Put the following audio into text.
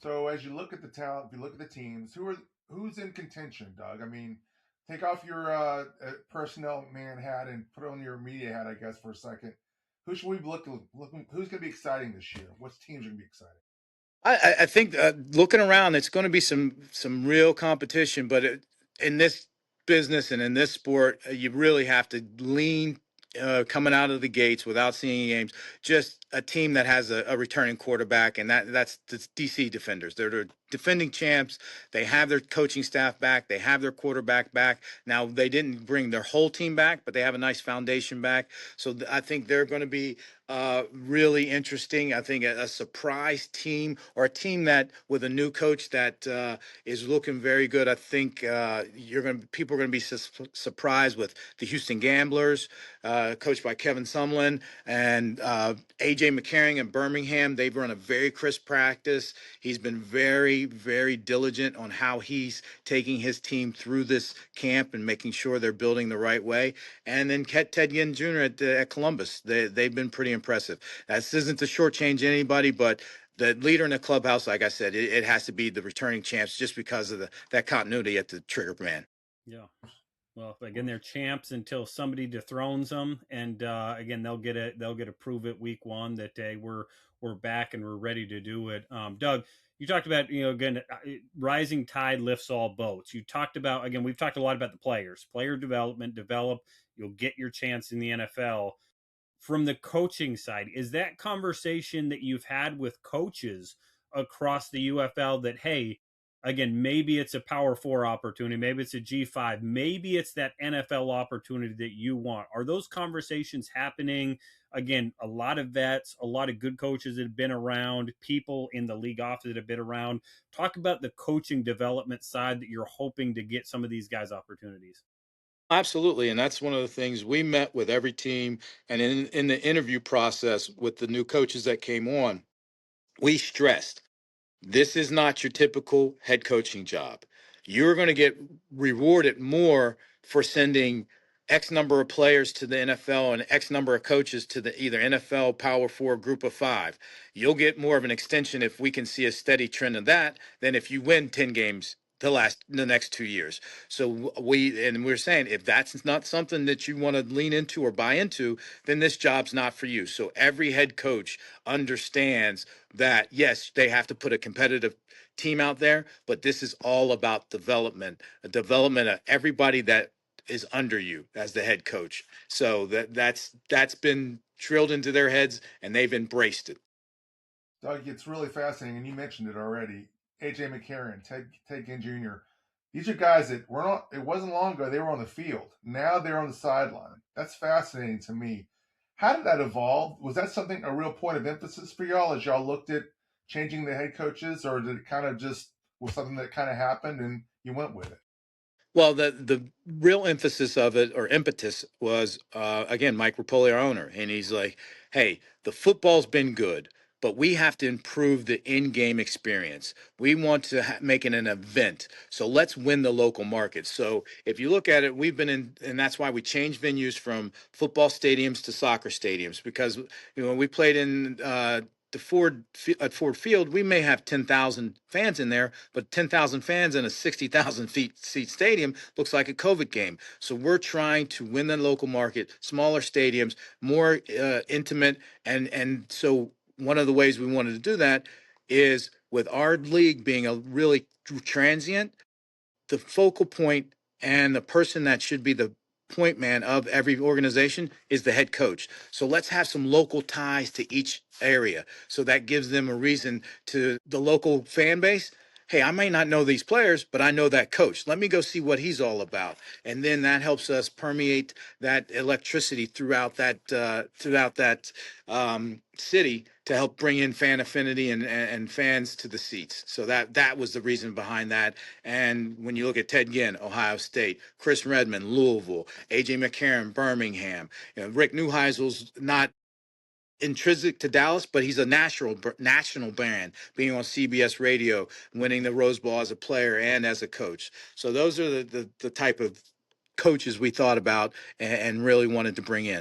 So as you look at the talent, if you look at the teams, who's in contention, Doug? I mean, take off your personnel man hat and put on your media hat, I guess, for a second. Who should we be looking? Who's going to be exciting this year? What teams are going to be exciting? I think looking around, it's going to be some real competition. But in this business and in this sport, you really have to lean coming out of the gates without seeing games. Just a team that has a returning quarterback, and that's the DC Defenders. They're the defending champs. They have their coaching staff back. They have their quarterback back. Now they didn't bring their whole team back, but they have a nice foundation back. So I think they're going to be really interesting. I think a surprise team or a team that with a new coach that is looking very good. I think people are going to be surprised with the Houston Gamblers, coached by Kevin Sumlin, and AJ McCarring in Birmingham. They've run a very crisp practice. He's been very, very diligent on how he's taking his team through this camp and making sure they're building the right way. And then Ted Ginn Jr. at Columbus. They've been pretty impressive. This isn't to shortchange anybody, but the leader in the clubhouse, like I said, it has to be the returning champs just because of that continuity at the trigger man. Yeah. Well, again, they're champs until somebody dethrones them, and again, they'll get to prove it week one that we're back and we're ready to do it. Doug, you talked about again, rising tide lifts all boats. You talked about again, we've talked a lot about the players, player development, develop. You'll get your chance in the NFL. From the coaching side, is that conversation that you've had with coaches across the UFL that, hey, again, maybe it's a power four opportunity, maybe it's a G5, maybe it's that NFL opportunity that you want? Are those conversations happening? Again, a lot of vets, a lot of good coaches that have been around, people in the league office that have been around. Talk about the coaching development side that you're hoping to get some of these guys opportunities. Absolutely, and that's one of the things we met with every team, and in the interview process with the new coaches that came on, we stressed this is not your typical head coaching job. You're going to get rewarded more for sending X number of players to the NFL and X number of coaches to the either NFL Power Four Group of Five. You'll get more of an extension if we can see a steady trend of that than if you win 10 games the next 2 years. So we're saying if that's not something that you want to lean into or buy into, then this job's not for you. So every head coach understands that yes, they have to put a competitive team out there, but this is all about development, a development of everybody that is under you as the head coach. So that's been drilled into their heads and they've embraced it. Doug, it's really fascinating, and you mentioned it already. AJ McCarron, Ted Ginn Jr. These are guys that were not. It wasn't long ago they were on the field. Now they're on the sideline. That's fascinating to me. How did that evolve? Was that something a real point of emphasis for y'all as y'all looked at changing the head coaches, or did it kind of just was something that kind of happened and you went with it? Well, the real emphasis of it or impetus was again Mike Rapoli, our owner, and he's like, "Hey, the football's been good, but we have to improve the in-game experience. We want to make it an event, so let's win the local market." So if you look at it, we've been in, and that's why we changed venues from football stadiums to soccer stadiums because when we played in at Ford Field, we may have 10,000 fans in there, but 10,000 fans in a 60,000 seat stadium looks like a COVID game. So we're trying to win the local market, smaller stadiums, more intimate, and so one of the ways we wanted to do that is with our league being a really transient, the focal point and the person that should be the point man of every organization is the head coach. So let's have some local ties to each area. So that gives them a reason to the local fan base. Hey, I may not know these players, but I know that coach. Let me go see what he's all about, and then that helps us permeate that electricity throughout that city to help bring in fan affinity and fans to the seats. So that was the reason behind that. And when you look at Ted Ginn, Ohio State, Chris Redmond, Louisville, AJ McCarron, Birmingham, Rick Neuheisel's not intrinsic to Dallas, but he's a national brand, being on CBS radio, winning the Rose Bowl as a player and as a coach. So those are the type of coaches we thought about and really wanted to bring in.